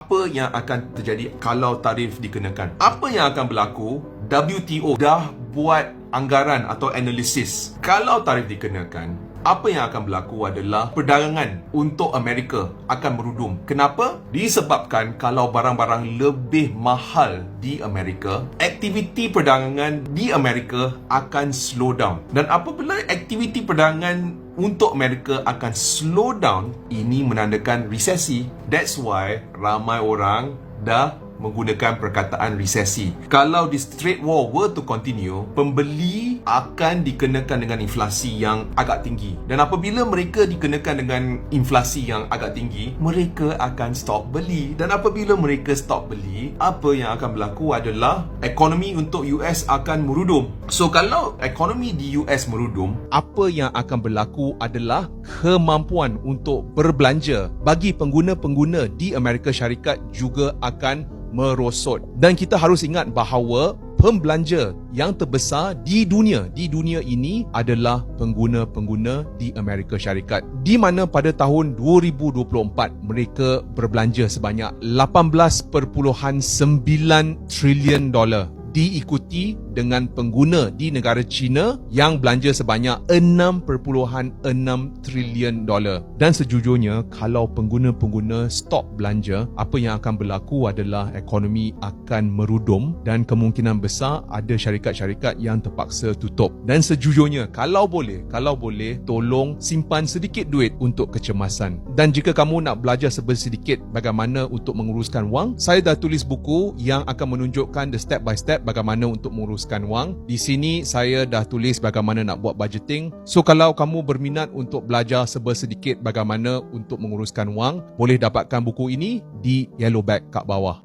Apa yang akan terjadi kalau tarif dikenakan? Apa yang akan berlaku? WTO dah buat anggaran atau analisis. Kalau tarif dikenakan, apa yang akan berlaku adalah perdagangan untuk Amerika akan merudum. Kenapa? Disebabkan kalau barang-barang lebih mahal di Amerika, aktiviti perdagangan di Amerika akan slow down. Dan apabila aktiviti perdagangan untuk Amerika akan slow down, ini menandakan resesi. That's why ramai orang dah menggunakan perkataan resesi. Kalau this trade war were to continue, pembeli akan dikenakan dengan inflasi yang agak tinggi. Dan apabila mereka dikenakan dengan inflasi yang agak tinggi, mereka akan stop beli. Dan apabila mereka stop beli, apa yang akan berlaku adalah ekonomi untuk US akan merudum. So kalau ekonomi di US merudum, apa yang akan berlaku adalah kemampuan untuk berbelanja bagi pengguna-pengguna di Amerika Syarikat juga akan merosot. Dan kita harus ingat bahawa pembelanja yang terbesar di dunia ini adalah pengguna-pengguna di Amerika Syarikat, di mana pada tahun 2024 mereka berbelanja sebanyak $18.9 trilion, diikuti dengan pengguna di negara China yang belanja sebanyak $6.6 trilion. Dan sejujurnya, kalau pengguna-pengguna stop belanja, apa yang akan berlaku adalah ekonomi akan merudum dan kemungkinan besar ada syarikat-syarikat yang terpaksa tutup. Dan sejujurnya, kalau boleh, tolong simpan sedikit duit untuk kecemasan. Dan jika kamu nak belajar sedikit bagaimana untuk menguruskan wang, saya dah tulis buku yang akan menunjukkan the step by step bagaimana untuk menguruskan wang. Di sini saya dah tulis bagaimana nak buat budgeting. So kalau kamu berminat untuk belajar sedikit bagaimana untuk menguruskan wang, boleh dapatkan buku ini di yellow bag kat bawah.